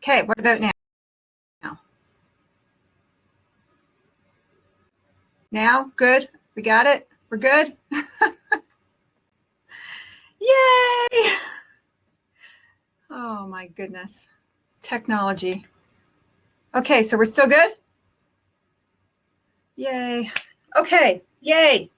Okay, what about now? Now, good? We got it? We're good? Yay! Oh my goodness. Technology. Okay, so we're still good? Yay. Okay, yay.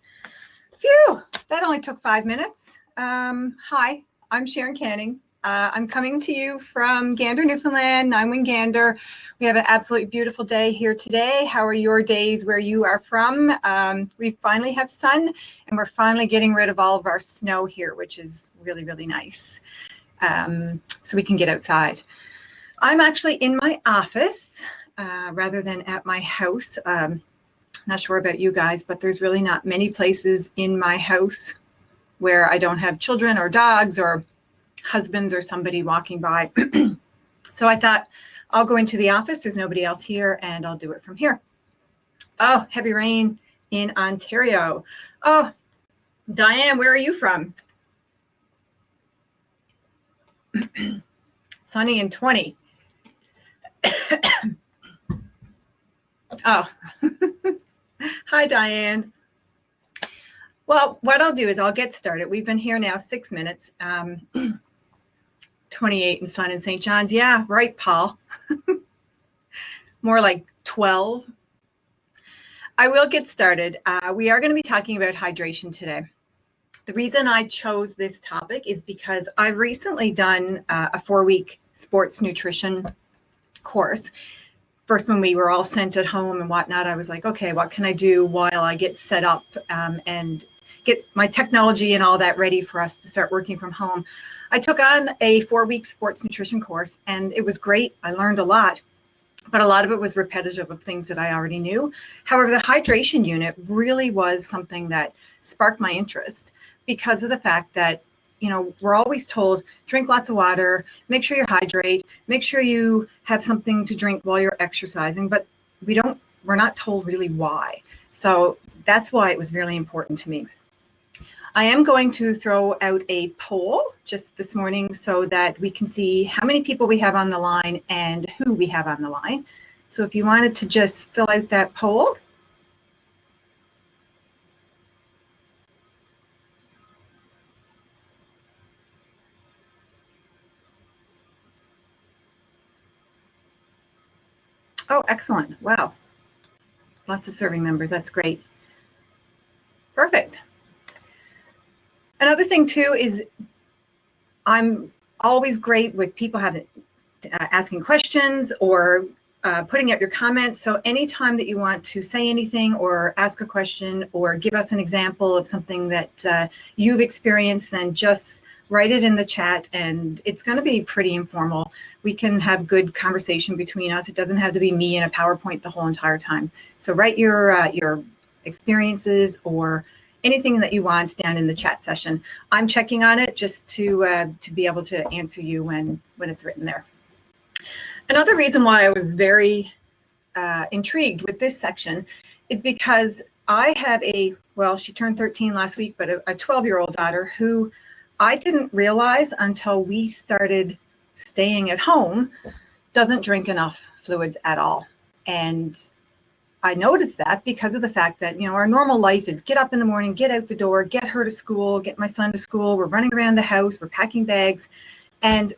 Phew, that only took 5 minutes. Hi, I'm Sharon Canning. I'm coming to you from Gander, Newfoundland, Nine Gander. We have an absolutely beautiful day here today. How are your days where you are from? We finally have sun, and we're finally getting rid of all of our snow here, which is really, really nice. So we can get outside. I'm actually in my office rather than at my house. Not sure about you guys, but there's really not many places in my house where I don't have children or dogs or husbands or somebody walking by. So I thought I'll go into the office. There's nobody else here, and I'll do it from here. Oh, heavy rain in Ontario. Oh, Diane, where are you from? Sunny and 20. Oh, hi, Diane. Well, what I'll do is I'll get started. We've been here now 6 minutes. 28 and sun in St. John's. Yeah, right, Paul. More like 12. I will get started. We are going to be talking about hydration today. The reason I chose this topic is because I've recently done a 4-week sports nutrition course. First, when we were all sent at home and whatnot, I was like, okay, what can I do while I get set up and get my technology and all that ready for us to start working from home? I took on a 4-week sports nutrition course, and it was great. I learned a lot, but a lot of it was repetitive of things that I already knew. However, the hydration unit really was something that sparked my interest because of the fact that, you know, we're always told, drink lots of water, make sure you hydrate, make sure you have something to drink while you're exercising, but we're not told really why. So that's why it was really important to me. I am going to throw out a poll just this morning so that we can see how many people we have on the line and who we have on the line. So if you wanted to just fill out that poll. Oh, excellent. Wow. Lots of serving members. That's great. Perfect. Another thing too is I'm always great with people asking questions or putting out your comments. So anytime that you want to say anything or ask a question or give us an example of something that you've experienced, then just write it in the chat, and it's going to be pretty informal. We can have good conversation between us. It doesn't have to be me in a PowerPoint the whole entire time. So write your experiences or anything that you want down in the chat session. I'm checking on it just to be able to answer you when it's written there. Another reason why I was very intrigued with this section is because I have she turned 13 last week, but a 12-year-old daughter who I didn't realize until we started staying at home doesn't drink enough fluids at all. And I noticed that because of the fact that, you know, our normal life is get up in the morning, get out the door, get her to school, get my son to school. We're running around the house, we're packing bags. And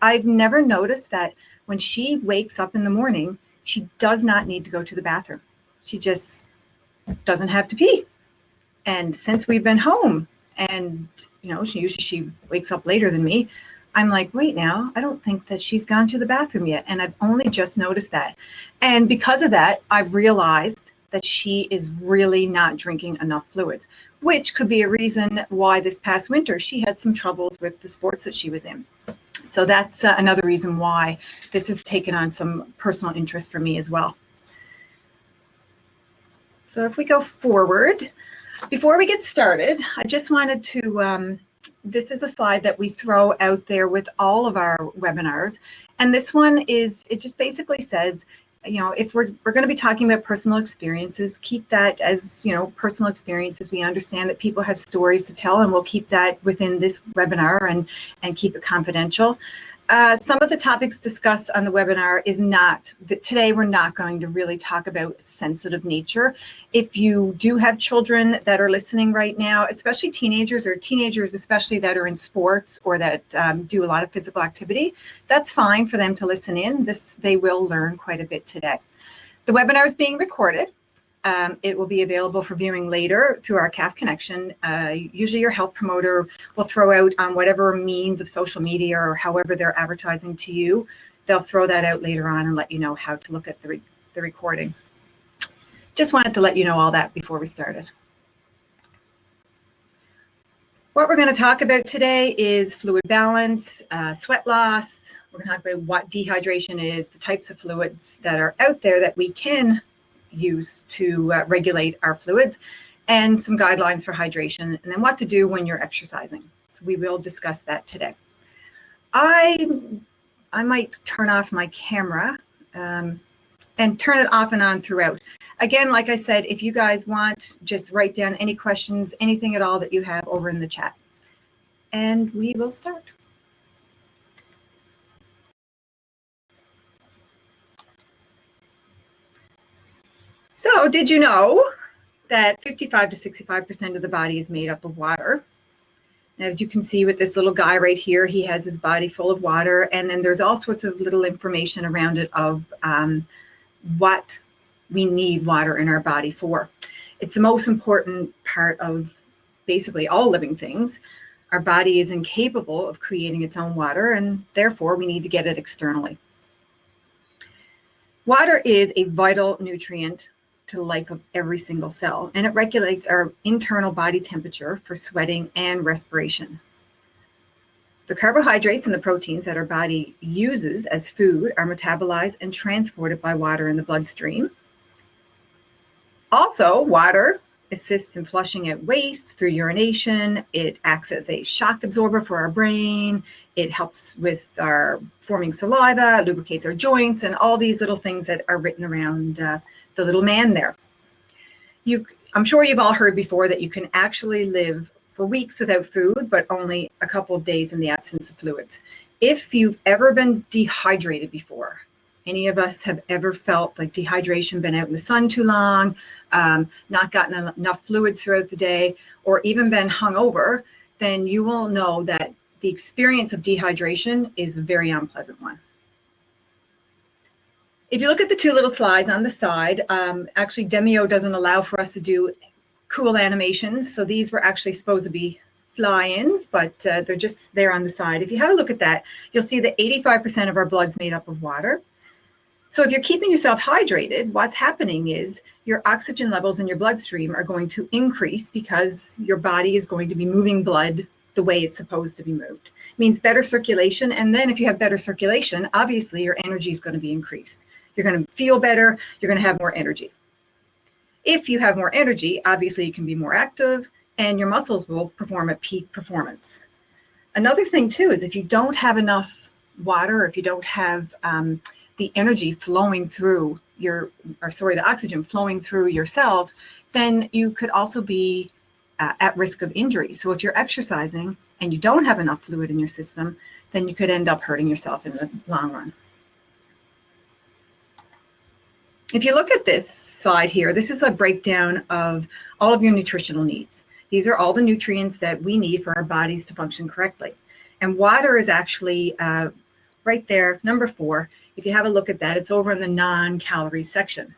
I've never noticed that when she wakes up in the morning, she does not need to go to the bathroom. She just doesn't have to pee. And since we've been home and, you know, she wakes up later than me, I'm like, wait now, I don't think that she's gone to the bathroom yet. And I've only just noticed that. And because of that, I've realized that she is really not drinking enough fluids, which could be a reason why this past winter she had some troubles with the sports that she was in. So that's another reason why this has taken on some personal interest for me as well. So if we go forward, before we get started, I just wanted to, this is a slide that we throw out there with all of our webinars. And this one is, it just basically says, you know, if we're going to be talking about personal experiences, keep that as, you know, personal experiences. We understand that people have stories to tell, and we'll keep that within this webinar and keep it confidential. Some of the topics discussed on the webinar is not, that today we're not going to really talk about sensitive nature. If you do have children that are listening right now, especially teenagers especially that are in sports or that do a lot of physical activity, that's fine for them to listen in. They will learn quite a bit today. The webinar is being recorded. It will be available for viewing later through our CAF connection. Usually your health promoter will throw out on whatever means of social media or however they're advertising to you. They'll throw that out later on and let you know how to look at the recording. Just wanted to let you know all that before we started. What we're going to talk about today is fluid balance, sweat loss. We're going to talk about what dehydration is, the types of fluids that are out there that we can use to regulate our fluids, and some guidelines for hydration, and then what to do when you're exercising. So we will discuss that today. I might turn off my camera and turn it off and on throughout. Again, like I said, if you guys want, just write down any questions, anything at all that you have over in the chat. And we will start. So did you know that 55 to 65% of the body is made up of water? And as you can see with this little guy right here, he has his body full of water. And then there's all sorts of little information around it of what we need water in our body for. It's the most important part of basically all living things. Our body is incapable of creating its own water, and therefore we need to get it externally. Water is a vital nutrient to the life of every single cell, and it regulates our internal body temperature for sweating and respiration. The carbohydrates and the proteins that our body uses as food are metabolized and transported by water in the bloodstream. Also, water assists in flushing out waste through urination. It acts as a shock absorber for our brain. It helps with our forming saliva, lubricates our joints, and all these little things that are written around the little man there. I'm sure you've all heard before that you can actually live for weeks without food, but only a couple of days in the absence of fluids. If you've ever been dehydrated before, any of us have ever felt like dehydration, been out in the sun too long, not gotten enough fluids throughout the day, or even been hungover, then you will know that the experience of dehydration is a very unpleasant one. If you look at the two little slides on the side, actually Demio doesn't allow for us to do cool animations. So these were actually supposed to be fly-ins, but they're just there on the side. If you have a look at that, you'll see that 85% of our blood's made up of water. So if you're keeping yourself hydrated, what's happening is your oxygen levels in your bloodstream are going to increase because your body is going to be moving blood the way it's supposed to be moved. It means better circulation. And then if you have better circulation, obviously your energy is going to be increased. You're going to feel better. You're going to have more energy. If you have more energy, obviously you can be more active and your muscles will perform at peak performance. Another thing too is if you don't have enough water, or if you don't have the energy flowing through the oxygen flowing through your cells, then you could also be at risk of injury. So if you're exercising and you don't have enough fluid in your system, then you could end up hurting yourself in the long run. If you look at this slide here, this is a breakdown of all of your nutritional needs. These are all the nutrients that we need for our bodies to function correctly. And water is actually right there, number 4. If you have a look at that, it's over in the non-calorie section.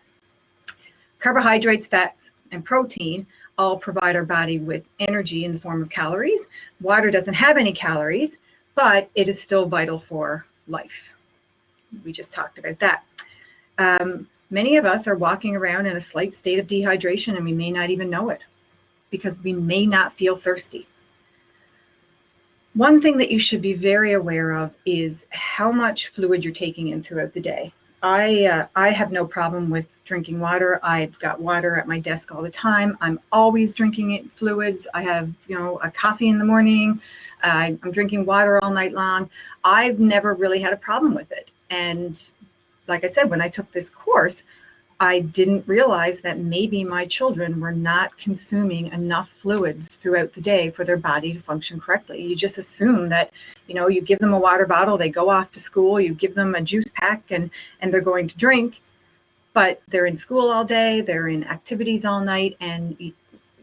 Carbohydrates, fats, and protein all provide our body with energy in the form of calories. Water doesn't have any calories, but it is still vital for life. We just talked about that. Many of us are walking around in a slight state of dehydration, and we may not even know it because we may not feel thirsty. One thing that you should be very aware of is how much fluid you're taking in throughout the day. I have no problem with drinking water. I've got water at my desk all the time. I'm always drinking fluids. I have, a coffee in the morning. I'm drinking water all night long. I've never really had a problem with it. And like I said, when I took this course, I didn't realize that maybe my children were not consuming enough fluids throughout the day for their body to function correctly. You just assume that, you give them a water bottle, they go off to school, you give them a juice pack and they're going to drink, but they're in school all day, they're in activities all night, and you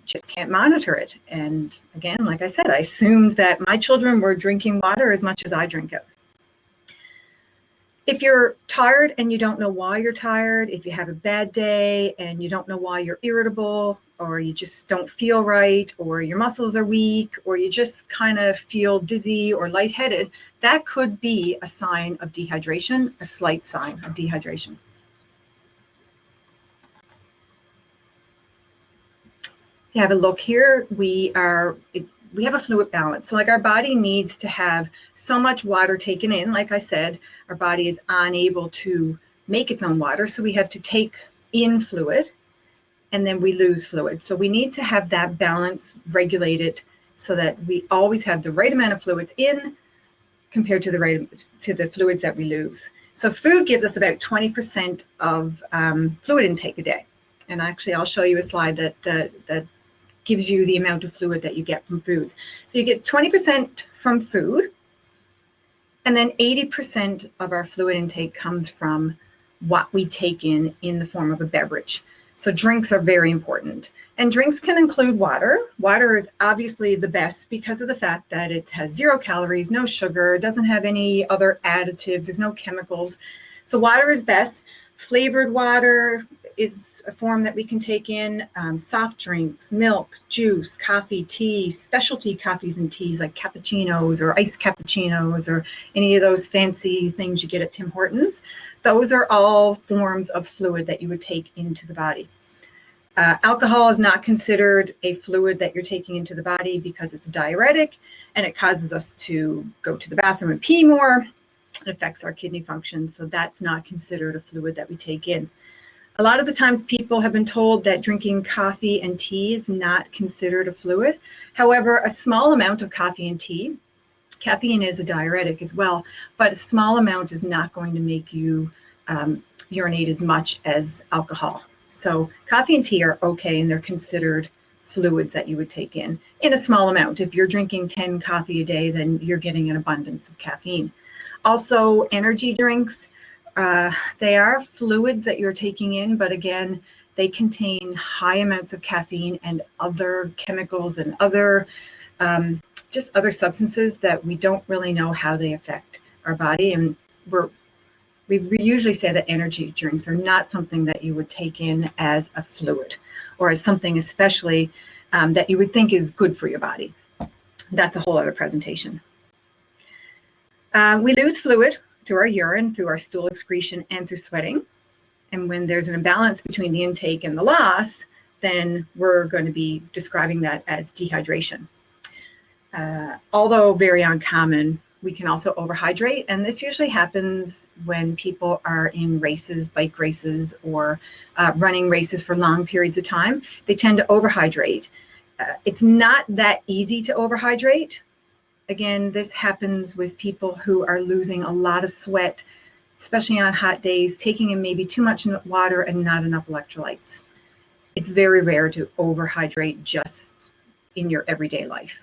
just can't monitor it. And again, like I said, I assumed that my children were drinking water as much as I drink it. If you're tired and you don't know why you're tired, if you have a bad day and you don't know why you're irritable, or you just don't feel right, or your muscles are weak, or you just kind of feel dizzy or lightheaded, that could be a sign of dehydration, a slight sign of dehydration. You have a look here, we have a fluid balance. So like our body needs to have so much water taken in. Like I said, our body is unable to make its own water. So we have to take in fluid and then we lose fluid. So we need to have that balance regulated so that we always have the right amount of fluids in compared to the fluids that we lose. So food gives us about 20% of fluid intake a day. And actually, I'll show you a slide that gives you the amount of fluid that you get from foods. So you get 20% from food, and then 80% of our fluid intake comes from what we take in the form of a beverage. So drinks are very important. And drinks can include water. Water is obviously the best because of the fact that it has 0 calories, no sugar, doesn't have any other additives, there's no chemicals. So water is best. Flavored water is a form that we can take in. Soft drinks, milk, juice, coffee, tea, specialty coffees and teas like cappuccinos or iced cappuccinos or any of those fancy things you get at Tim Hortons. Those are all forms of fluid that you would take into the body. Alcohol is not considered a fluid that you're taking into the body because it's diuretic and it causes us to go to the bathroom and pee more. It affects our kidney function, so that's not considered a fluid that we take in. A lot of the times people have been told that drinking coffee and tea is not considered a fluid. However, a small amount of coffee and tea, caffeine is a diuretic as well, but a small amount is not going to make you urinate as much as alcohol. So coffee and tea are okay, and they're considered fluids that you would take in a small amount. If you're drinking 10 coffee a day, then you're getting an abundance of caffeine. Also, energy drinks, they are fluids that you're taking in, but again, they contain high amounts of caffeine and other chemicals and other just other substances that we don't really know how they affect our body. And we usually say that energy drinks are not something that you would take in as a fluid or as something especially that you would think is good for your body. That's a whole other presentation. We lose fluid through our urine, through our stool excretion, and through sweating. And when there's an imbalance between the intake and the loss, then we're going to be describing that as dehydration. Although very uncommon, we can also overhydrate. And this usually happens when people are in races, bike races, or running races for long periods of time. They tend to overhydrate. It's not that easy to overhydrate. Again, this happens with people who are losing a lot of sweat, especially on hot days, taking in maybe too much water and not enough electrolytes. It's very rare to overhydrate just in your everyday life.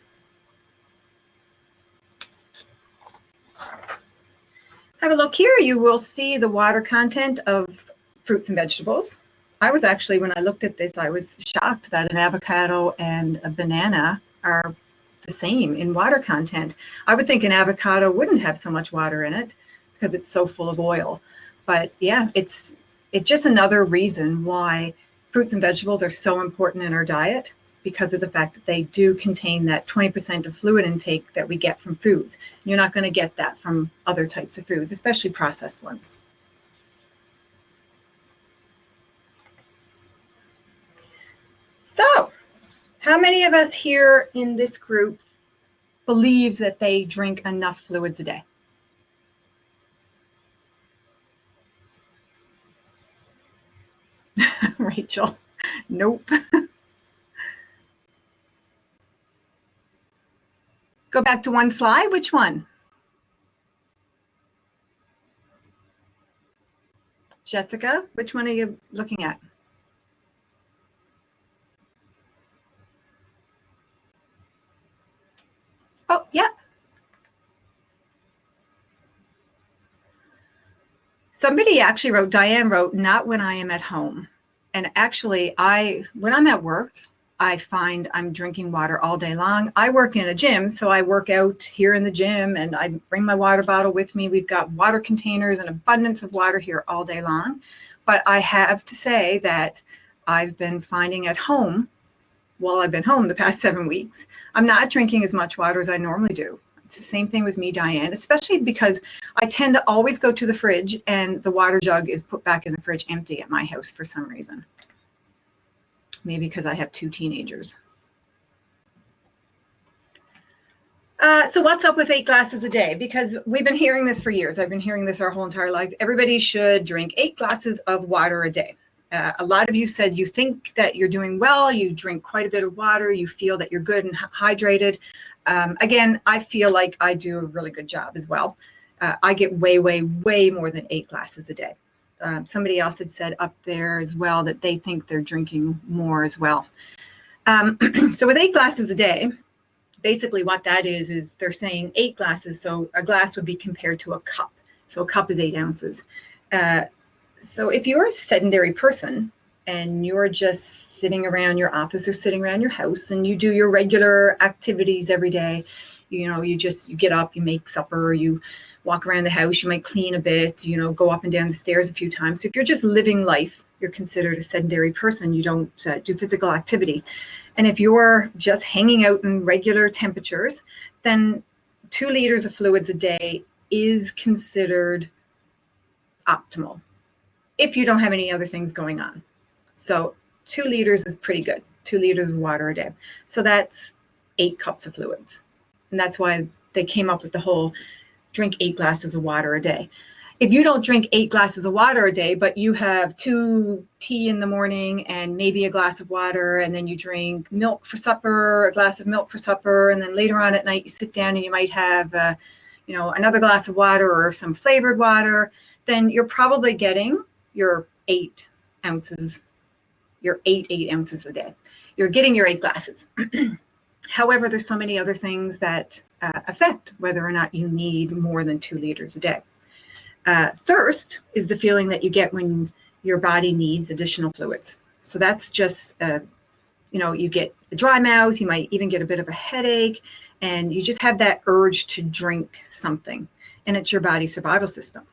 Have a look here. You will see the water content of fruits and vegetables. I was actually, when I looked at this, I was shocked that an avocado and a banana are the same in water content. I would think an avocado wouldn't have so much water in it because it's so full of oil. But yeah, it's just another reason why fruits and vegetables are so important in our diet, because of the fact that they do contain that 20% of fluid intake that we get from foods. You're not going to get that from other types of foods, especially processed ones. So, how many of us here in this group believes that they drink enough fluids a day? Rachel, nope. Go back to one slide. Which one? Jessica, which one are you looking at? Oh, yeah. Somebody actually wrote, Diane wrote, not when I am at home. And actually, when I'm at work, I find I'm drinking water all day long. I work in a gym, so I work out here in the gym and I bring my water bottle with me. We've got water containers, an abundance of water here all day long. But I have to say that I've been finding at home, while I've been home the past 7 weeks, I'm not drinking as much water as I normally do. It's the same thing with me, Diane, especially because I tend to always go to the fridge and the water jug is put back in the fridge empty at my house for some reason. Maybe because I have 2 teenagers. So what's up with 8 glasses a day? Because we've been hearing this for years. I've been hearing this our whole entire life. Everybody should drink 8 glasses of water a day. A lot of you said you think that you're doing well. You drink quite a bit of water. You feel that you're good and hydrated. Again, I feel like I do a really good job as well. I get way, way, way more than 8 glasses a day. Somebody else had said up there as well that they think they're drinking more as well. So with 8 glasses a day, basically what that is they're saying 8 glasses. So a glass would be compared to a cup. So a cup is 8 ounces. So if you're a sedentary person and you're just sitting around your office or sitting around your house and you do your regular activities every day, you get up, you make supper, you walk around the house, you might clean a bit, go up and down the stairs a few times. So if you're just living life, you're considered a sedentary person. You don't do physical activity. And if you're just hanging out in regular temperatures, then 2 liters of fluids a day is considered optimal if you don't have any other things going on. So 2 liters is pretty good, 2 liters of water a day. So that's 8 cups of fluids. And that's why they came up with the whole drink 8 glasses of water a day. If you don't drink 8 glasses of water a day, but you have 2 tea in the morning and maybe a glass of water, and then you drink milk for supper, a glass of milk for supper, and then later on at night you sit down and you might have another glass of water or some flavored water, then you're probably getting your 8 ounces, your 8 ounces a day. You're getting your 8 glasses. However, there's so many other things that affect whether or not you need more than 2 liters a day. Thirst is the feeling that you get when your body needs additional fluids. So that's just, you get a dry mouth, you might even get a bit of a headache, and you just have that urge to drink something. And it's your body's survival system.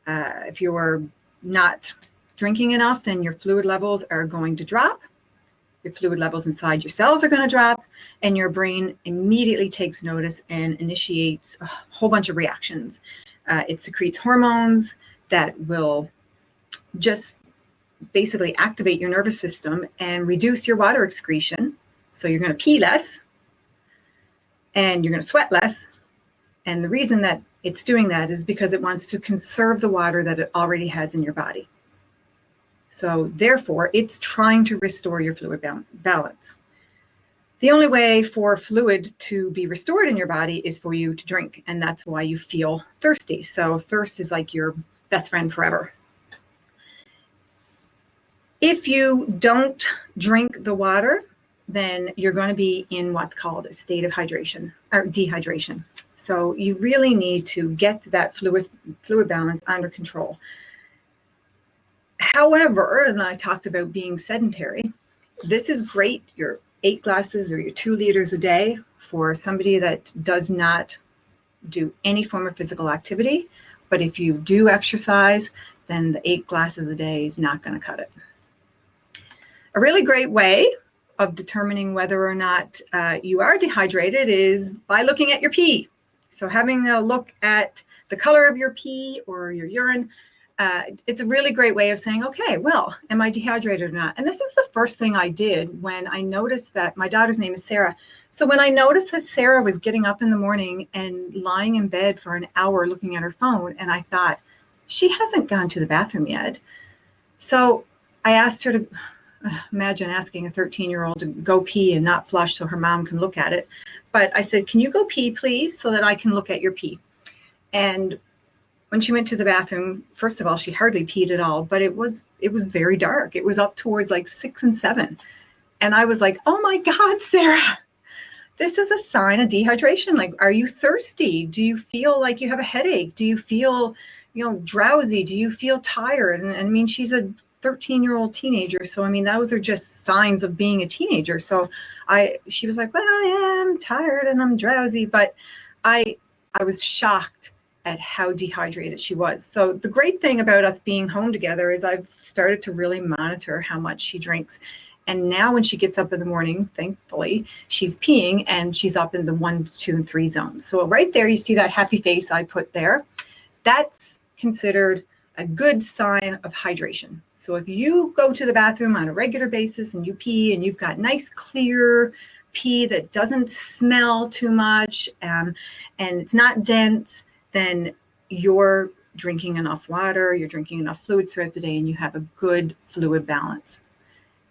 If you're not drinking enough, then your fluid levels are going to drop. Your fluid levels inside your cells are going to drop, and your brain immediately takes notice and initiates a whole bunch of reactions. It secretes hormones that will just basically activate your nervous system and reduce your water excretion. So you're going to pee less and you're going to sweat less. And the reason that it's doing that is because it wants to conserve the water that it already has in your body. So therefore, it's trying to restore your fluid balance. The only way for fluid to be restored in your body is for you to drink, and that's why you feel thirsty. So thirst is like your best friend forever. If you don't drink the water, then you're going to be in what's called a state of hydration or dehydration. So you really need to get that fluid balance under control. However, and I talked about being sedentary, this is great. Your 8 glasses or your 2 liters a day for somebody that does not do any form of physical activity. But if you do exercise, then the 8 glasses a day is not going to cut it. A really great way of determining whether or not you are dehydrated is by looking at your pee. So having a look at the color of your pee or your urine, it's a really great way of saying, okay, well, am I dehydrated or not? And this is the first thing I did when I noticed that my daughter's name is Sarah. So when I noticed that Sarah was getting up in the morning and lying in bed for an hour looking at her phone, and I thought, she hasn't gone to the bathroom yet. So I asked her to, imagine asking a 13-year-old to go pee and not flush so her mom can look at it. But I said, can you go pee, please, so that I can look at your pee? And when she went to the bathroom, first of all, she hardly peed at all, but it was very dark. It was up towards like 6 and 7. And I was like, oh my God, Sarah, this is a sign of dehydration. Like, are you thirsty? Do you feel like you have a headache? Do you feel, drowsy? Do you feel tired? And I mean, she's a 13-year-old teenager. So, I mean, those are just signs of being a teenager. So she was like, well, yeah, I'm tired and I'm drowsy. But I was shocked at how dehydrated she was. So the great thing about us being home together is I've started to really monitor how much she drinks. And now when she gets up in the morning, thankfully, she's peeing and she's up in the 1, 2, and 3 zones. So right there, you see that happy face I put there. That's considered a good sign of hydration. So if you go to the bathroom on a regular basis and you pee and you've got nice, clear pee that doesn't smell too much and it's not dense, then you're drinking enough water, you're drinking enough fluids throughout the day, and you have a good fluid balance.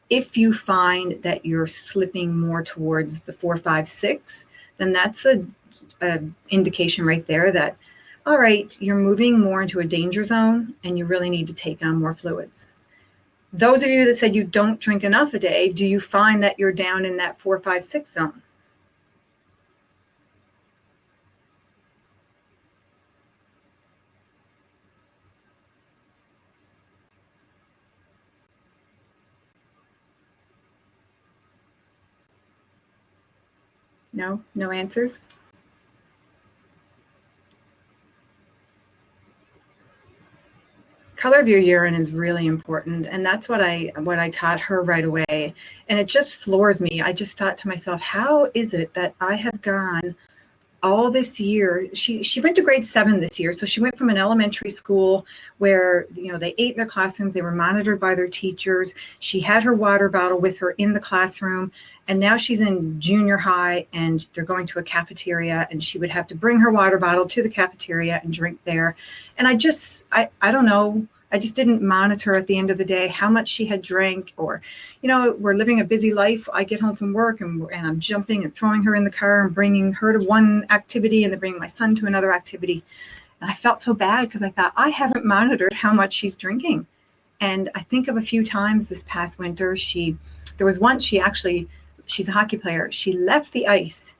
If you find that you're slipping more towards the 4, 5, 6, then that's a indication right there that, all right, you're moving more into a danger zone and you really need to take on more fluids. Those of you that said you don't drink enough a day, do you find that you're down in that 4, 5, 6 zone? No answers? Color of your urine is really important, and that's what I taught her right away. And it just floors me. I just thought to myself, how is it that I have gone all this year? She went to grade 7 this year, so she went from an elementary school where they ate in their classrooms, they were monitored by their teachers. She had her water bottle with her in the classroom, and now she's in junior high and they're going to a cafeteria, and she would have to bring her water bottle to the cafeteria and drink there. And I don't know, I just didn't monitor at the end of the day how much she had drank. Or, we're living a busy life. I get home from work and I'm jumping and throwing her in the car and bringing her to one activity and then bringing my son to another activity. And I felt so bad because I thought, I haven't monitored how much she's drinking. And I think of a few times this past winter, there was once she's a hockey player. She left the ice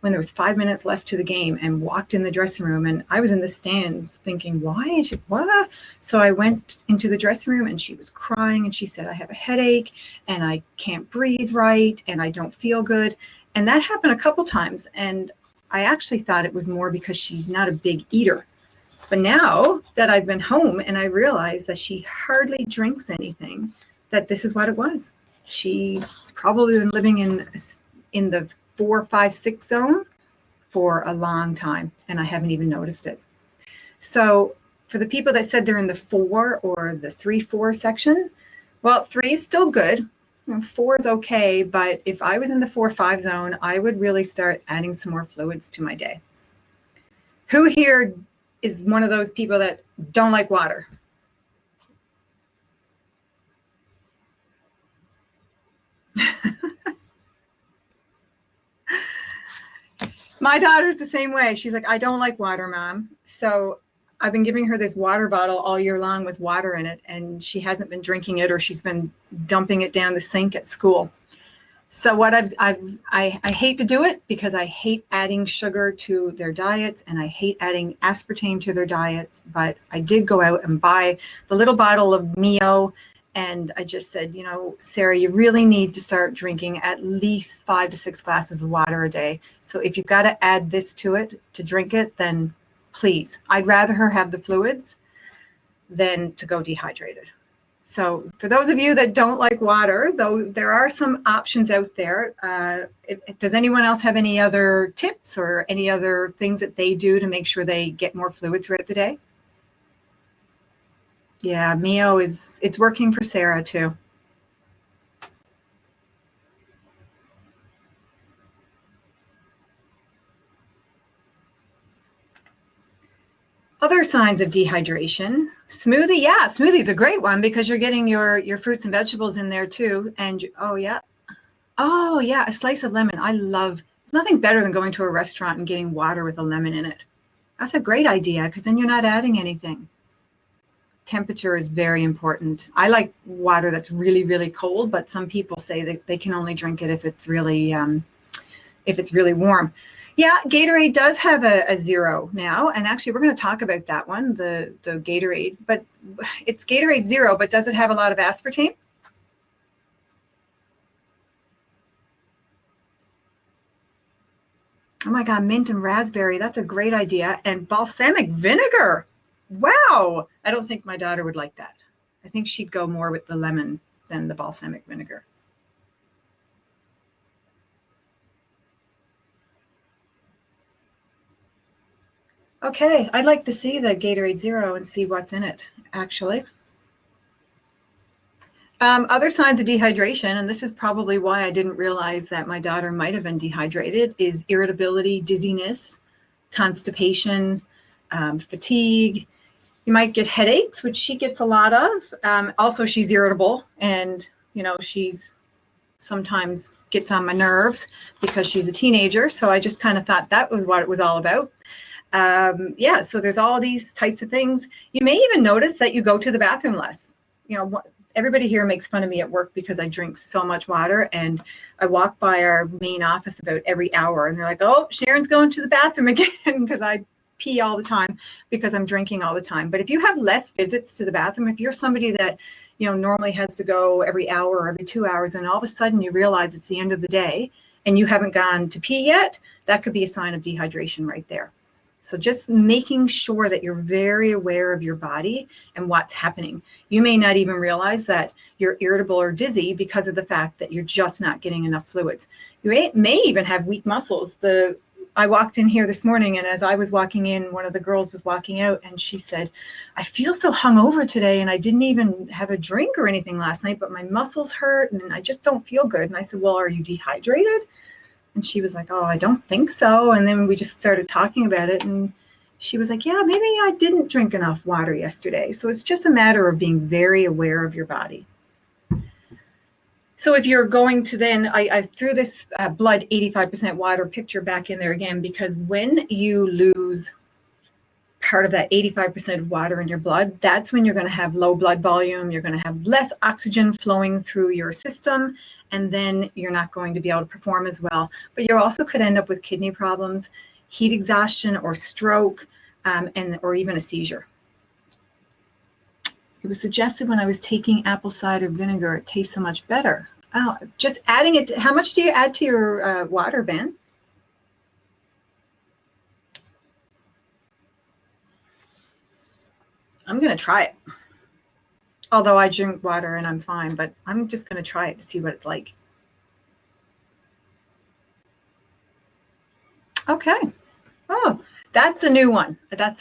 when there was 5 minutes left to the game and walked in the dressing room. And I was in the stands thinking, why is she, what? So I went into the dressing room and she was crying and she said, I have a headache and I can't breathe right and I don't feel good. And that happened a couple times. And I actually thought it was more because she's not a big eater. But now that I've been home and I realized that she hardly drinks anything, that this is what it was. She's probably been living in the 4, 5, 6 zone for a long time, and I haven't even noticed it. So for the people that said they're in the 4 or the 3, 4 section, well, 3 is still good. 4 is okay, but if I was in the 4, 5 zone, I would really start adding some more fluids to my day. Who here is one of those people that don't like water? My daughter's the same way. She's like, I don't like water, Mom. So I've been giving her this water bottle all year long with water in it, and she hasn't been drinking it, or she's been dumping it down the sink at school. So what I hate to do it because I hate adding sugar to their diets and I hate adding aspartame to their diets. But I did go out and buy the little bottle of Mio. And I just said, Sarah, you really need to start drinking at least 5 to 6 glasses of water a day. So if you've got to add this to it to drink it, then please. I'd rather her have the fluids than to go dehydrated. So for those of you that don't like water, though, there are some options out there. Does anyone else have any other tips or any other things that they do to make sure they get more fluid throughout the day? Yeah, Mio it's working for Sarah too. Other signs of dehydration. Smoothie, yeah, smoothie is a great one because you're getting your fruits and vegetables in there too. And oh yeah, a slice of lemon. There's nothing better than going to a restaurant and getting water with a lemon in it. That's a great idea, because then you're not adding anything. Temperature is very important. I like water that's really, really cold, but some people say that they can only drink it if it's really warm. Yeah, Gatorade does have a 0 now, and actually we're going to talk about that one, the Gatorade. But it's Gatorade 0, but does it have a lot of aspartame? Oh my God, mint and raspberry. That's a great idea. And balsamic vinegar. Wow. I don't think my daughter would like that. I think she'd go more with the lemon than the balsamic vinegar. Okay, I'd like to see the Gatorade 0 and see what's in it, actually. Other signs of dehydration, and this is probably why I didn't realize that my daughter might have been dehydrated, is irritability, dizziness, constipation, fatigue. You might get headaches, which she gets a lot of. Also, she's irritable, and she's sometimes gets on my nerves because she's a teenager. So I just kind of thought that was what it was all about. Yeah, so there's all these types of things. You may even notice that you go to the bathroom less. Everybody here makes fun of me at work because I drink so much water, and I walk by our main office about every hour, and they're like, oh, Sharon's going to the bathroom again, because I pee all the time because I'm drinking all the time. But if you have less visits to the bathroom, if you're somebody that normally has to go every hour or every 2 hours, and all of a sudden you realize it's the end of the day and you haven't gone to pee yet, that could be a sign of dehydration right there. So just making sure that you're very aware of your body and what's happening. You may not even realize that you're irritable or dizzy because of the fact that you're just not getting enough fluids. You may even have weak muscles. I walked in here this morning, and as I was walking in, one of the girls was walking out, and she said, I feel so hungover today, and I didn't even have a drink or anything last night, but my muscles hurt, and I just don't feel good. And I said, well, are you dehydrated? And she was like, oh, I don't think so. And then we just started talking about it. And she was like, yeah, maybe I didn't drink enough water yesterday. So it's just a matter of being very aware of your body. So if you're going to then, I threw this blood 85% water picture back in there again, because when you lose part of that 85% of water in your blood, that's when you're going to have low blood volume. You're going to have less oxygen flowing through your system, and then you're not going to be able to perform as well. But you also could end up with kidney problems, heat exhaustion, or stroke, or even a seizure. It was suggested when I was taking apple cider vinegar, it tastes so much better. Oh, just adding it. How much do you add to your water, Ben? I'm going to try it. Although I drink water and I'm fine, but I'm just going to try it to see what it's like. Okay. Oh, that's a new one.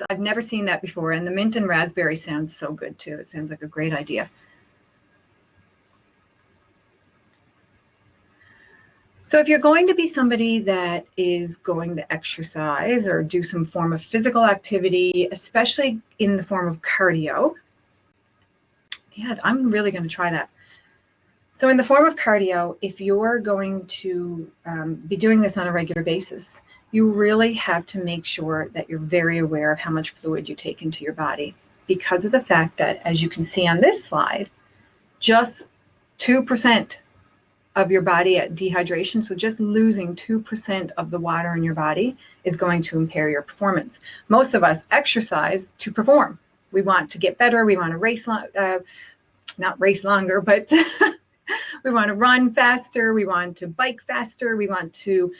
I've never seen that before. And the mint and raspberry sounds so good too. It sounds like a great idea. So if you're going to be somebody that is going to exercise or do some form of physical activity, especially in the form of cardio, yeah, I'm really going to try that. So in the form of cardio, if you're going to be doing this on a regular basis, you really have to make sure that you're very aware of how much fluid you take into your body, because of the fact that, as you can see on this slide, just 2% of your body at dehydration, so just losing 2% of the water in your body, is going to impair your performance. Most of us exercise to perform. We want to get better. We want to race, not race longer, but we want to run faster. We want to bike faster. We want to,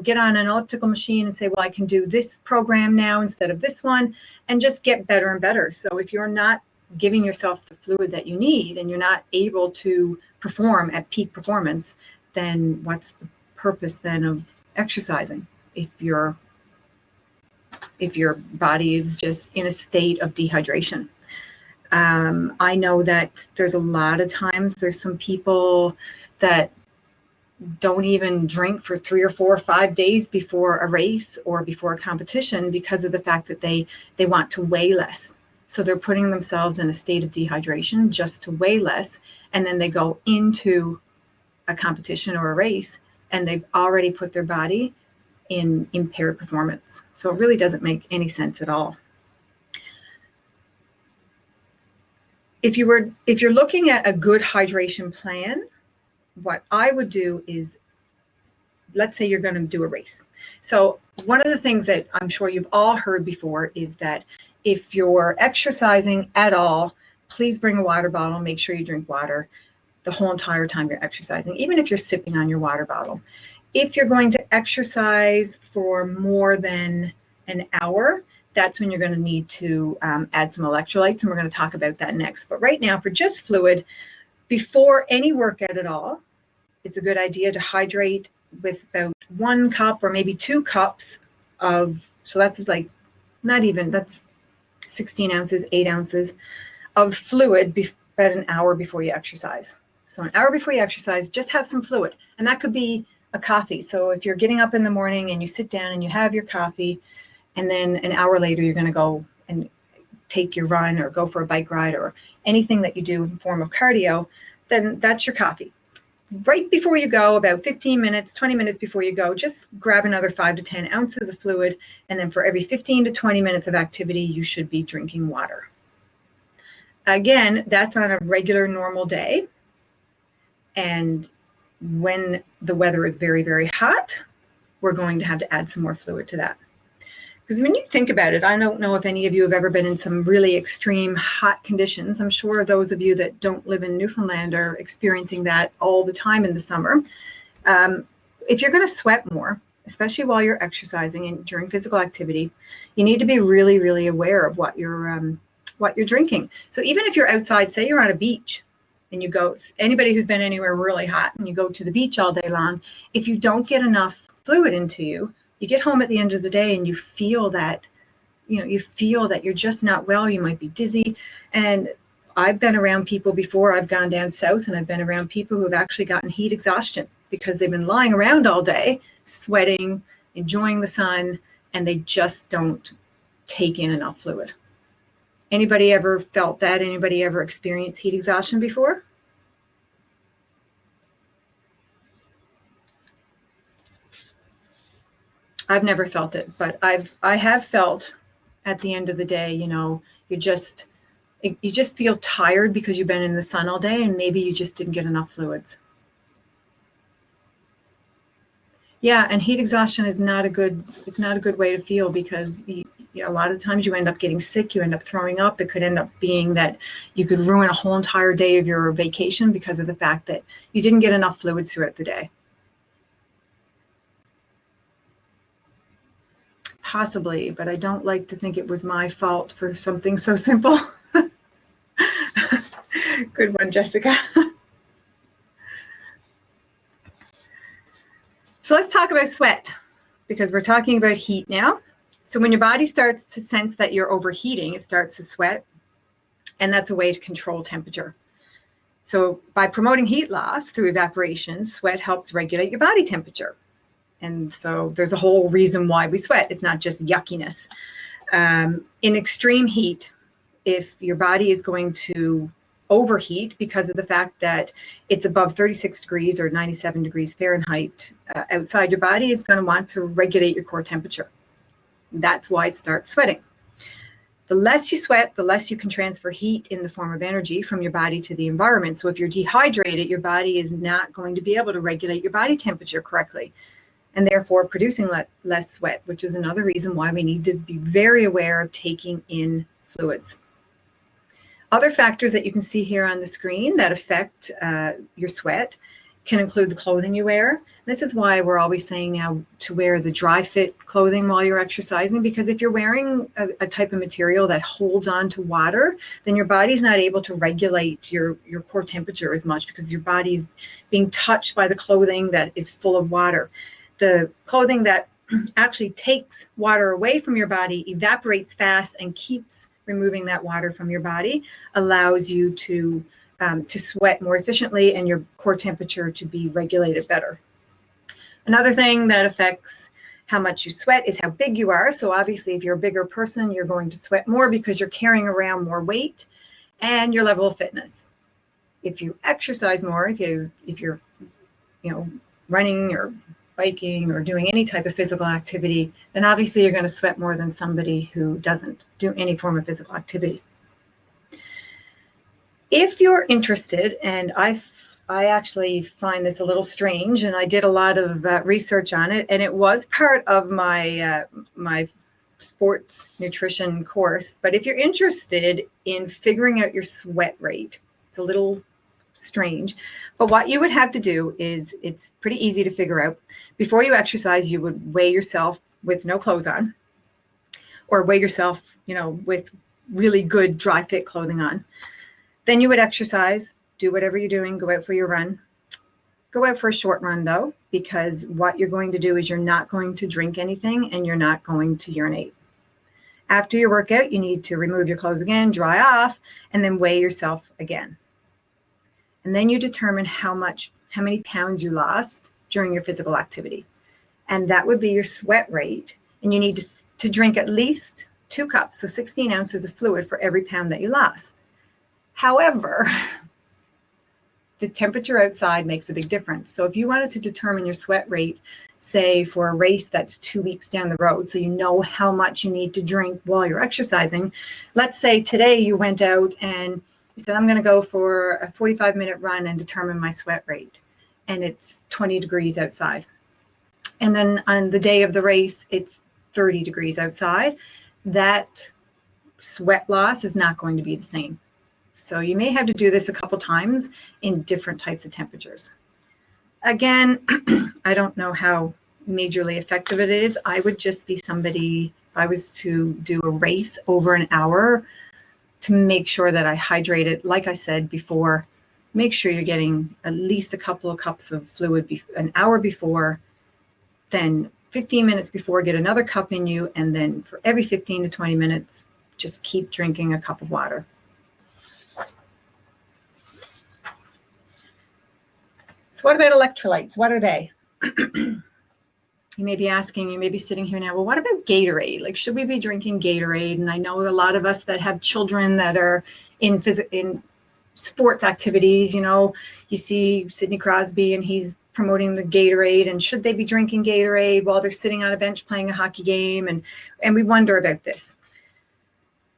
get on an elliptical machine and say, well, I can do this program now instead of this one, and just get better and better. So if you're not giving yourself the fluid that you need and you're not able to perform at peak performance, then what's the purpose then of exercising if your body is just in a state of dehydration? I know that there's a lot of times there's some people that don't even drink for 3 or 4 or 5 days before a race or before a competition because of the fact that they want to weigh less. So they're putting themselves in a state of dehydration just to weigh less. And then they go into a competition or a race and they've already put their body in impaired performance. So it really doesn't make any sense at all. If you're looking at a good hydration plan, what I would do is, let's say you're going to do a race. So one of the things that I'm sure you've all heard before is that if you're exercising at all, please bring a water bottle. Make sure you drink water the whole entire time you're exercising, even if you're sipping on your water bottle. If you're going to exercise for more than an hour, that's when you're going to need to add some electrolytes, and we're going to talk about that next. But right now, for just fluid, before any workout at all, it's a good idea to hydrate with about 1 cup or maybe 2 cups of, so that's like not even, that's 16 ounces, 8 ounces of fluid about an hour before you exercise. So an hour before you exercise, just have some fluid. And that could be a coffee. So if you're getting up in the morning and you sit down and you have your coffee, and then an hour later you're going to go and take your run or go for a bike ride or anything that you do in form of cardio, then that's your coffee. Right before you go, about 15 minutes, 20 minutes before you go, just grab another 5 to 10 ounces of fluid. And then for every 15 to 20 minutes of activity, you should be drinking water. Again, that's on a regular, normal day. And when the weather is very, very hot, we're going to have to add some more fluid to that. Because when you think about it, I don't know if any of you have ever been in some really extreme hot conditions. I'm sure those of you that don't live in Newfoundland are experiencing that all the time in the summer. If you're going to sweat more, especially while you're exercising and during physical activity, you need to be really, really aware of what you're drinking. So even if you're outside, say you're on a beach, and you go, anybody who's been anywhere really hot and you go to the beach all day long, if you don't get enough fluid into you, you get home at the end of the day and you feel that, you feel that you're just not well, you might be dizzy. And I've been around people before, I've gone down south and I've been around people who have actually gotten heat exhaustion because they've been lying around all day, sweating, enjoying the sun, and they just don't take in enough fluid. Anybody ever felt that? Anybody ever experienced heat exhaustion before? I've never felt it, but I have felt at the end of the day, you just feel tired because you've been in the sun all day and maybe you just didn't get enough fluids. Yeah, and heat exhaustion is not a good way to feel because a lot of times you end up getting sick, you end up throwing up. It could end up being that you could ruin a whole entire day of your vacation because of the fact that you didn't get enough fluids throughout the day. Possibly, but I don't like to think it was my fault for something so simple. Good one, Jessica. So let's talk about sweat because we're talking about heat now. So when your body starts to sense that you're overheating, it starts to sweat, and that's a way to control temperature. So by promoting heat loss through evaporation, sweat helps regulate your body temperature. And so there's a whole reason why we sweat. It's not just yuckiness. In extreme heat, if your body is going to overheat because of the fact that it's above 36 degrees or 97 degrees Fahrenheit outside, your body is going to want to regulate your core temperature. That's why it starts sweating. The less you sweat, the less you can transfer heat in the form of energy from your body to the environment. So if you're dehydrated, your body is not going to be able to regulate your body temperature correctly, and therefore producing less sweat, which is another reason why we need to be very aware of taking in fluids. Other factors that you can see here on the screen that affect your sweat can include the clothing you wear. This is why we're always saying now to wear the dry fit clothing while you're exercising, because if you're wearing a type of material that holds on to water, then your body's not able to regulate your core temperature as much because your body's being touched by the clothing that is full of water. The clothing that actually takes water away from your body evaporates fast and keeps removing that water from your body, allows you to sweat more efficiently and your core temperature to be regulated better. Another thing that affects how much you sweat is how big you are. So obviously, if you're a bigger person, you're going to sweat more because you're carrying around more weight, and your level of fitness. If you exercise more, if you're running or biking or doing any type of physical activity, then obviously you're going to sweat more than somebody who doesn't do any form of physical activity. If you're interested, and I actually find this a little strange, and I did a lot of research on it, and it was part of my my sports nutrition course. But if you're interested in figuring out your sweat rate, it's a little strange. But what you would have to do is, it's pretty easy to figure out. Before you exercise, you would weigh yourself with no clothes on, or weigh yourself, with really good dry fit clothing on. Then you would exercise, do whatever you're doing, go out for your run. Go out for a short run though, because what you're going to do is you're not going to drink anything and you're not going to urinate. After your workout, you need to remove your clothes again, dry off, and then weigh yourself again. And then you determine how many pounds you lost during your physical activity. And that would be your sweat rate. And you need to drink at least 2 cups, so 16 ounces of fluid for every pound that you lost. However, the temperature outside makes a big difference. So if you wanted to determine your sweat rate, say for a race that's 2 weeks down the road, so you know how much you need to drink while you're exercising. Let's say today you went out and you said, I'm going to go for a 45-minute run and determine my sweat rate. And it's 20 degrees outside. And then on the day of the race, it's 30 degrees outside. That sweat loss is not going to be the same. So you may have to do this a couple times in different types of temperatures. Again, I don't know how majorly effective it is. I would just be somebody, if I was to do a race over an hour, to make sure that I hydrated. Like I said before, make sure you're getting at least a couple of cups of fluid an hour before, then 15 minutes before, get another cup in you, and then for every 15 to 20 minutes, just keep drinking a cup of water. So what about electrolytes? What are they? You may be asking, you may be sitting here now, well, what about Gatorade? Like, should we be drinking Gatorade? And I know a lot of us that have children that are in sports activities, you see Sidney Crosby and he's promoting the Gatorade, and should they be drinking Gatorade while they're sitting on a bench playing a hockey game? And we wonder about this.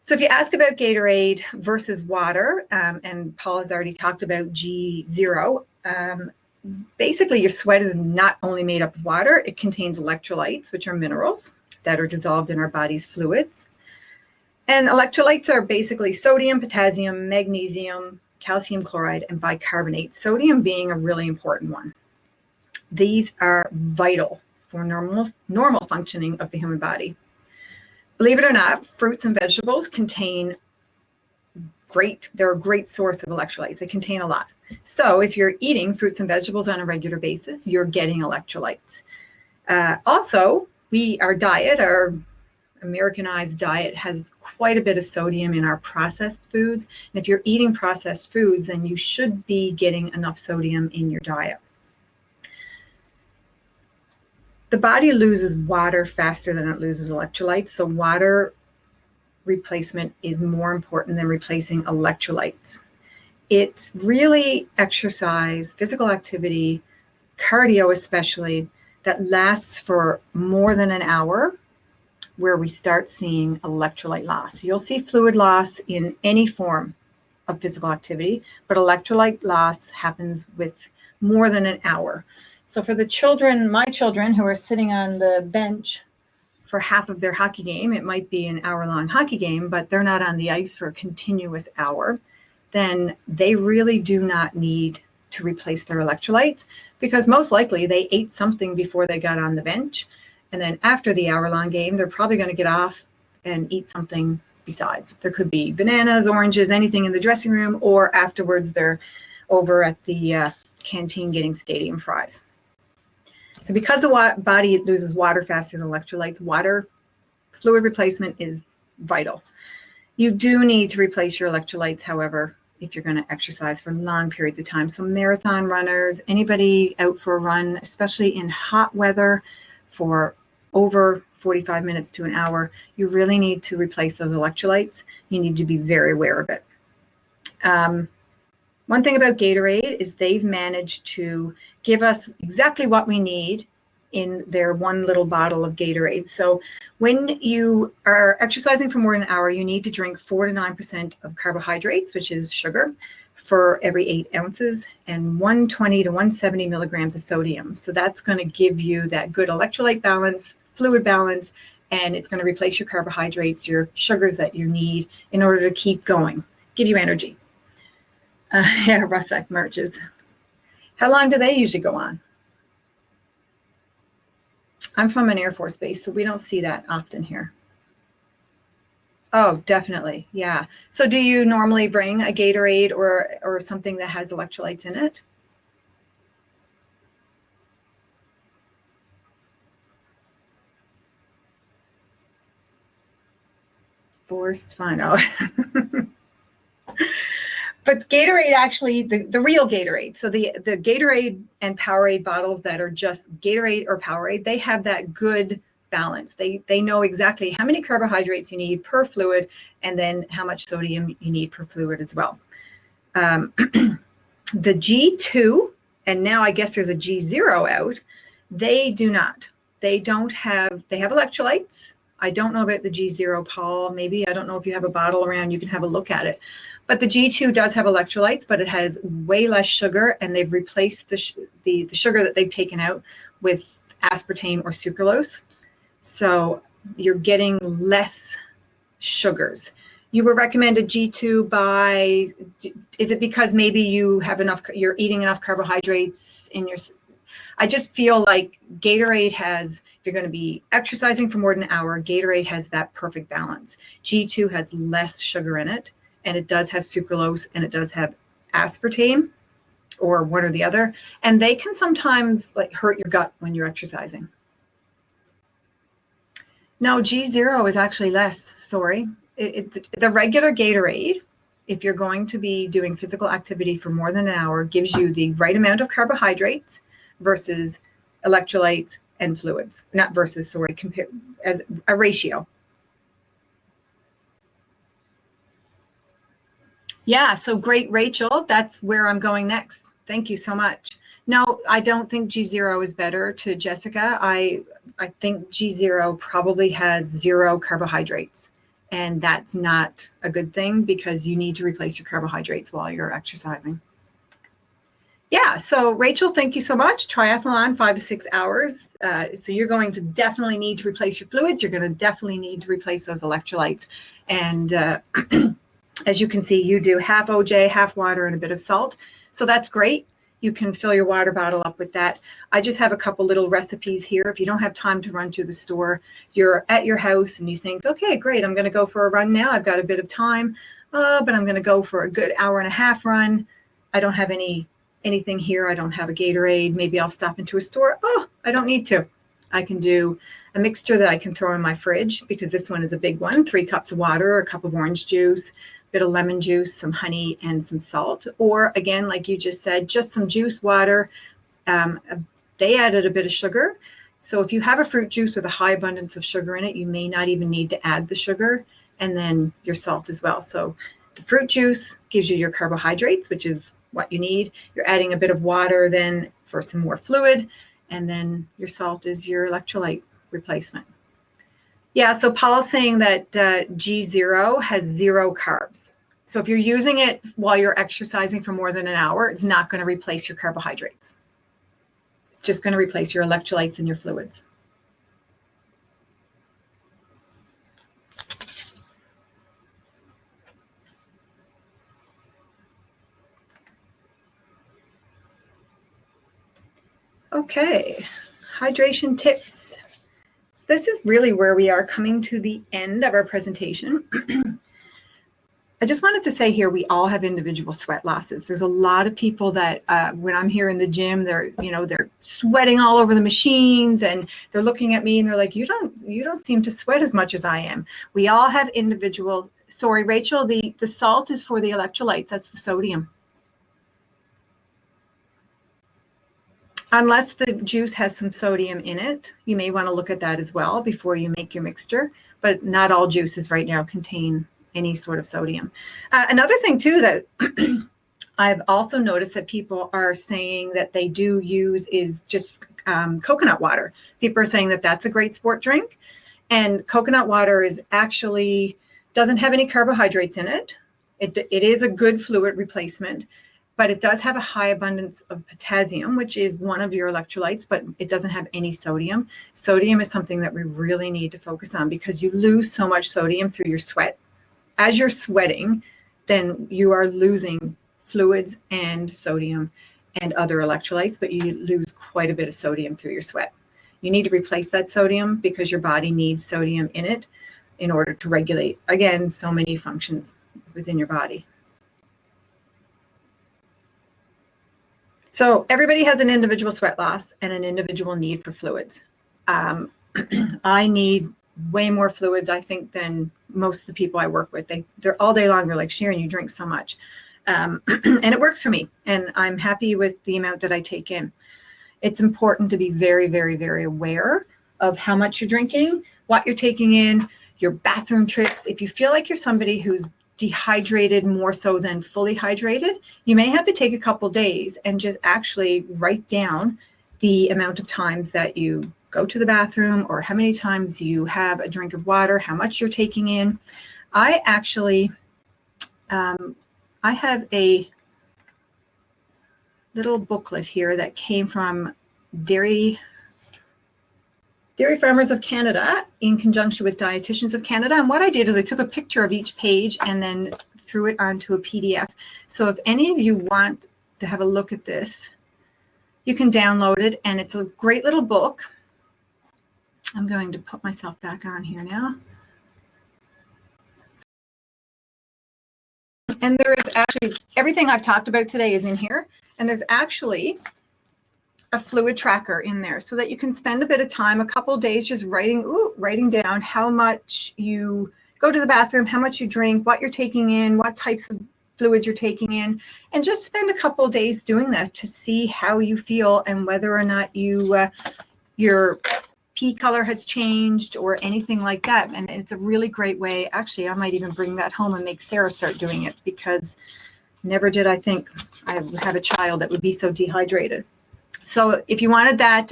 So if you ask about Gatorade versus water, and Paul has already talked about G0, basically your sweat is not only made up of water, it contains electrolytes, which are minerals that are dissolved in our body's fluids. And electrolytes are basically sodium, potassium, magnesium, calcium chloride, and bicarbonate, sodium being a really important one. These are vital for normal functioning of the human body. Believe it or not, fruits and vegetables they're a great source of electrolytes. They contain a lot. So if you're eating fruits and vegetables on a regular basis, you're getting electrolytes. Also, our Americanized diet has quite a bit of sodium in our processed foods. And if you're eating processed foods, then you should be getting enough sodium in your diet. The body loses water faster than it loses electrolytes. So water replacement is more important than replacing electrolytes. It's really exercise, physical activity, cardio especially, that lasts for more than an hour where we start seeing electrolyte loss. You'll see fluid loss in any form of physical activity, but electrolyte loss happens with more than an hour. So for my children who are sitting on the bench for half of their hockey game, it might be an hour-long hockey game, but they're not on the ice for a continuous hour, then they really do not need to replace their electrolytes, because most likely they ate something before they got on the bench. And then after the hour-long game, they're probably going to get off and eat something besides. There could be bananas, oranges, anything in the dressing room, or afterwards they're over at the canteen getting stadium fries. So because the body loses water faster than electrolytes, fluid replacement is vital. You do need to replace your electrolytes, however, if you're going to exercise for long periods of time. So marathon runners, anybody out for a run, especially in hot weather for over 45 minutes to an hour, you really need to replace those electrolytes. You need to be very aware of it. One thing about Gatorade is they've managed to give us exactly what we need in their one little bottle of Gatorade. So when you are exercising for more than an hour, you need to drink 4 to 9% of carbohydrates, which is sugar, for every 8 ounces, and 120 to 170 milligrams of sodium. So that's going to give you that good electrolyte balance, fluid balance, and it's going to replace your carbohydrates, your sugars that you need in order to keep going, give you energy. Yeah, Russack merches. How long do they usually go on? I'm from an Air Force base, so we don't see that often here. Oh, definitely. Yeah. So do you normally bring a Gatorade or something that has electrolytes in it? Forced fun. Oh. But Gatorade, actually, the real Gatorade, so the Gatorade and Powerade bottles that are just Gatorade or Powerade, they have that good balance. They know exactly how many carbohydrates you need per fluid, and then how much sodium you need per fluid as well. The G2, and now I guess there's a G0 out, they do not. They have electrolytes. I don't know about the G0, Paul. Maybe, I don't know if you have a bottle around, you can have a look at it. But the G2 does have electrolytes, but it has way less sugar, and they've replaced the sugar that they've taken out with aspartame or sucralose. So you're getting less sugars. You were recommended G2 by, is it because maybe you're eating enough carbohydrates in your, I just feel like Gatorade has, if you're going to be exercising for more than an hour, Gatorade has that perfect balance. G2 has less sugar in it, and it does have sucralose, and it does have aspartame, or one or the other, and they can sometimes like hurt your gut when you're exercising. No, G0 is actually less, sorry. The regular Gatorade, if you're going to be doing physical activity for more than an hour, gives you the right amount of carbohydrates versus electrolytes and fluids. Not versus, sorry, compare as a ratio. Yeah, so great, Rachel. That's where I'm going next. Thank you so much. No, I don't think G0 is better, to Jessica. I think G0 probably has 0 carbohydrates, and that's not a good thing because you need to replace your carbohydrates while you're exercising. Yeah, so Rachel, thank you so much. Triathlon, 5 to 6 hours. So you're going to definitely need to replace your fluids. You're going to definitely need to replace those electrolytes. And as you can see, you do half OJ, half water, and a bit of salt. So that's great. You can fill your water bottle up with that. I just have a couple little recipes here. If you don't have time to run to the store, you're at your house and you think, okay, great, I'm going to go for a run now. I've got a bit of time, but I'm going to go for a good hour and a half run. I don't have anything here. I don't have a Gatorade. Maybe I'll stop into a store. Oh, I don't need to. I can do a mixture that I can throw in my fridge, because this one is a big one. 3 cups of water, a cup of orange juice, bit of lemon juice, some honey, and some salt. Or again, like you just said, just some juice, water. They added a bit of sugar. So if you have a fruit juice with a high abundance of sugar in it, you may not even need to add the sugar, and then your salt as well. So the fruit juice gives you your carbohydrates, which is what you need. You're adding a bit of water then for some more fluid, and then your salt is your electrolyte replacement. Yeah, so Paul's saying that G0 has 0 carbs. So if you're using it while you're exercising for more than an hour, it's not going to replace your carbohydrates. It's just going to replace your electrolytes and your fluids. Okay, hydration tips. This is really where we are coming to the end of our presentation. I just wanted to say here, we all have individual sweat losses. There's a lot of people that when I'm here in the gym, they're sweating all over the machines, and they're looking at me and they're like, you don't seem to sweat as much as I am. We all have individual, sorry, Rachel, the salt is for the electrolytes. That's the sodium. Unless the juice has some sodium in it, you may want to look at that as well before you make your mixture, but not all juices right now contain any sort of sodium. Another thing too that I've also noticed that people are saying that they do use is just coconut water. People are saying that that's a great sport drink. And coconut water is actually doesn't have any carbohydrates in it. It is a good fluid replacement, but it does have a high abundance of potassium, which is one of your electrolytes, but it doesn't have any sodium. Sodium is something that we really need to focus on because you lose so much sodium through your sweat. As you're sweating, then you are losing fluids and sodium and other electrolytes, but you lose quite a bit of sodium through your sweat. You need to replace that sodium because your body needs sodium in it in order to regulate, again, so many functions within your body. So everybody has an individual sweat loss and an individual need for fluids. I need way more fluids, I think, than most of the people I work with. They're all day long, they're like, Sharon, you drink so much. And it works for me. And I'm happy with the amount that I take in. It's important to be very, very, very aware of how much you're drinking, what you're taking in, your bathroom trips. If you feel like you're somebody who's dehydrated more so than fully hydrated, you may have to take a couple days and just actually write down the amount of times that you go to the bathroom or how many times you have a drink of water, how much you're taking in. I actually, I have a little booklet here that came from Dairy Farmers of Canada in conjunction with Dietitians of Canada. And what I did is I took a picture of each page and then threw it onto a PDF. So if any of you want to have a look at this, you can download it, and it's a great little book. I'm going to put myself back on here now. And there is actually, everything I've talked about today is in here, and there's actually a fluid tracker in there so that you can spend a bit of time, a couple of days, just writing down how much you go to the bathroom, how much you drink, what you're taking in, what types of fluids you're taking in, and just spend a couple of days doing that to see how you feel and whether or not your pee color has changed or anything like that. And it's a really great way. Actually, I might even bring that home and make Sarah start doing it, because never did I think I would have a child that would be so dehydrated. So if you wanted that,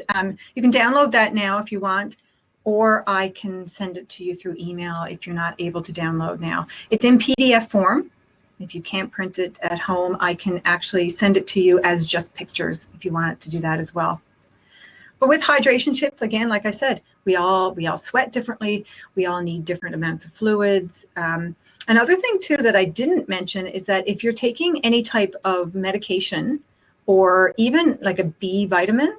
you can download that now if you want, or I can send it to you through email if you're not able to download now. It's in PDF form. If you can't print it at home, I can actually send it to you as just pictures if you want it to do that as well. But with hydration tips, again, like I said, we all sweat differently. We all need different amounts of fluids. Another thing too that I didn't mention is that if you're taking any type of medication, or even like a B vitamin,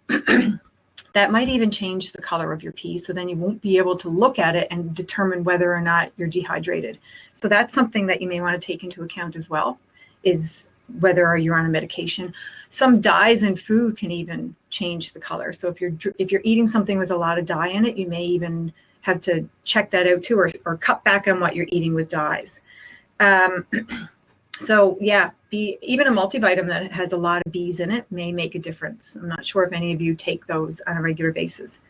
that might even change the color of your pee. So then you won't be able to look at it and determine whether or not you're dehydrated. So that's something that you may want to take into account as well, is whether you're on a medication. Some dyes in food can even change the color. So if you're eating something with a lot of dye in it, you may even have to check that out too, or cut back on what you're eating with dyes. So yeah, even a multivitamin that has a lot of B's in it may make a difference. I'm not sure if any of you take those on a regular basis.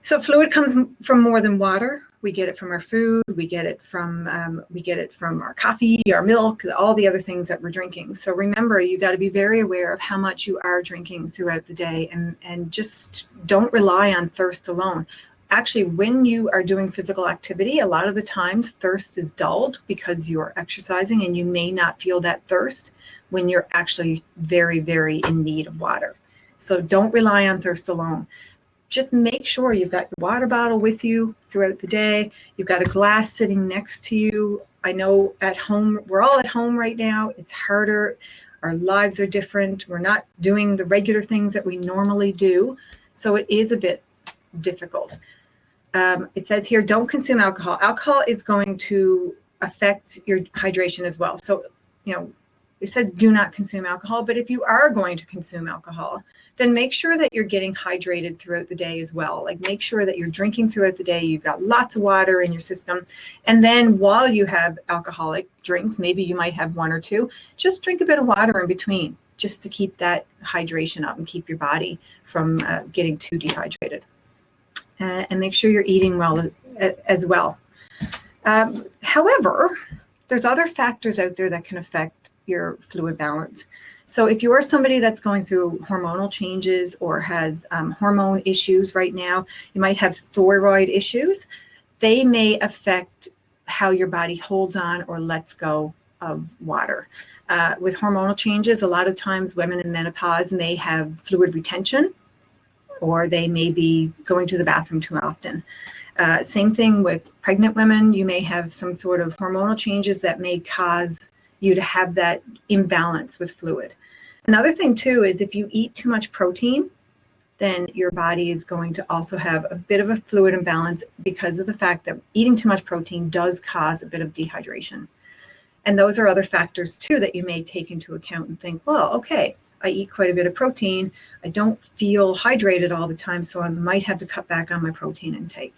So fluid comes from more than water. We get it from our food. We get it from our coffee, our milk, all the other things that we're drinking. So remember, you got to be very aware of how much you are drinking throughout the day, and just don't rely on thirst alone. Actually, when you are doing physical activity, a lot of the times thirst is dulled because you're exercising, and you may not feel that thirst when you're actually very, very in need of water. So don't rely on thirst alone. Just make sure you've got your water bottle with you throughout the day. You've got a glass sitting next to you. I know at home, we're all at home right now. It's harder. Our lives are different. We're not doing the regular things that we normally do. So it is a bit difficult. It says here, don't consume alcohol. Alcohol is going to affect your hydration as well. So, it says do not consume alcohol, but if you are going to consume alcohol, then make sure that you're getting hydrated throughout the day as well. Like, make sure that you're drinking throughout the day. You've got lots of water in your system. And then while you have alcoholic drinks, maybe you might have one or two, just drink a bit of water in between, just to keep that hydration up and keep your body from getting too dehydrated. And make sure you're eating well as well. However, there's other factors out there that can affect your fluid balance. So if you are somebody that's going through hormonal changes or has hormone issues right now, you might have thyroid issues. They may affect how your body holds on or lets go of water. With hormonal changes, a lot of times women in menopause may have fluid retention, or they may be going to the bathroom too often. Same thing with pregnant women. You may have some sort of hormonal changes that may cause you to have that imbalance with fluid. Another thing too is if you eat too much protein, then your body is going to also have a bit of a fluid imbalance because of the fact that eating too much protein does cause a bit of dehydration. And those are other factors too that you may take into account and think, well, okay, I eat quite a bit of protein. I don't feel hydrated all the time, so I might have to cut back on my protein intake.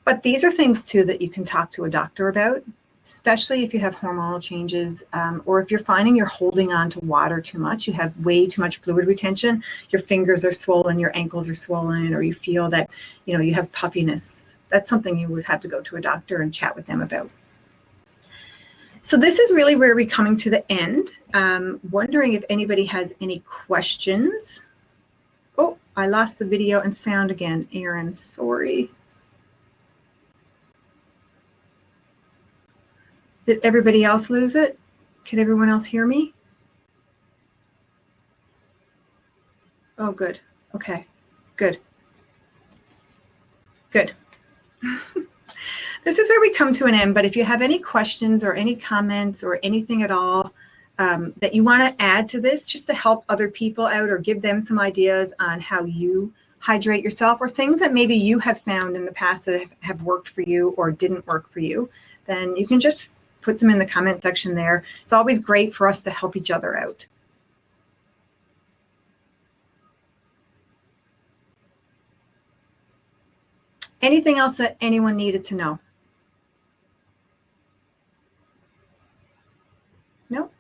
But these are things too that you can talk to a doctor about, especially if you have hormonal changes, or if you're finding you're holding on to water too much, you have way too much fluid retention, your fingers are swollen, your ankles are swollen, or you feel that, you have puffiness. That's something you would have to go to a doctor and chat with them about. So this is really where we're coming to the end. Wondering if anybody has any questions. Oh, I lost the video and sound again, Aaron, sorry. Did everybody else lose it? Can everyone else hear me? Oh, good. Okay, good. Good. This is where we come to an end, but if you have any questions or any comments or anything at all that you want to add to this, just to help other people out or give them some ideas on how you hydrate yourself, or things that maybe you have found in the past that have worked for you or didn't work for you, then you can just put them in the comment section there. It's always great for us to help each other out. Anything else that anyone needed to know? No?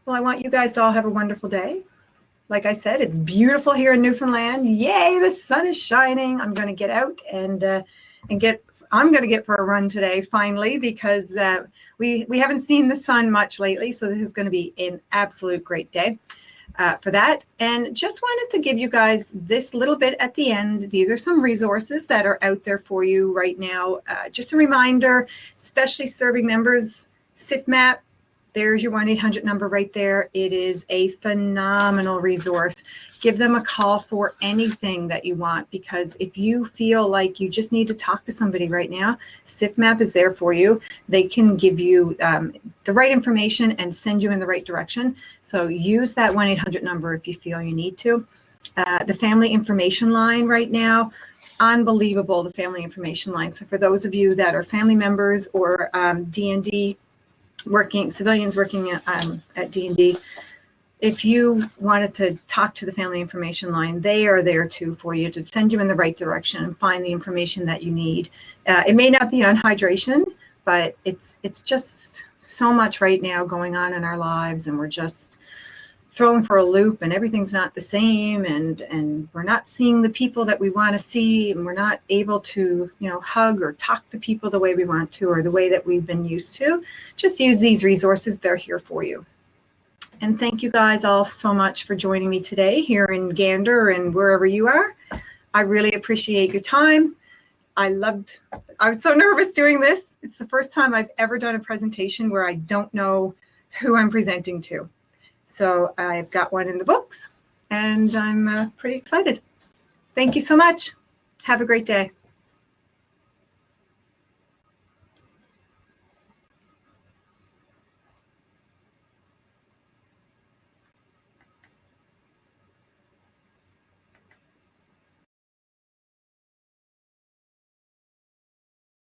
Well, I want you guys to all have a wonderful day. Like I said, it's beautiful here in Newfoundland. Yay, the sun is shining. I'm going to get out and I'm going to get for a run today, finally, because we haven't seen the sun much lately. So this is going to be an absolute great day for that. And just wanted to give you guys this little bit at the end. These are some resources that are out there for you right now. Just a reminder, especially serving members, SIFMAP. There's your 1-800 number right there. It is a phenomenal resource. Give them a call for anything that you want, because if you feel like you just need to talk to somebody right now, SIFMAP is there for you. They can give you the right information and send you in the right direction. So use that 1-800 number if you feel you need to. The family information line right now, unbelievable, the family information line. So for those of you that are family members or D&D, civilians working at D&D, if you wanted to talk to the family information line, they are there too for you to send you in the right direction and find the information that you need. It may not be on hydration, but it's just so much right now going on in our lives, and we're just thrown for a loop, and everything's not the same, and we're not seeing the people that we want to see, and we're not able to hug or talk to people the way we want to or the way that we've been used to. Just use these resources. They're here for you. And thank you guys all so much for joining me today here in Gander and wherever you are. I really appreciate your time. I was so nervous doing this. It's the first time I've ever done a presentation where I don't know who I'm presenting to. So I've got one in the books, and I'm pretty excited. Thank you so much. Have a great day.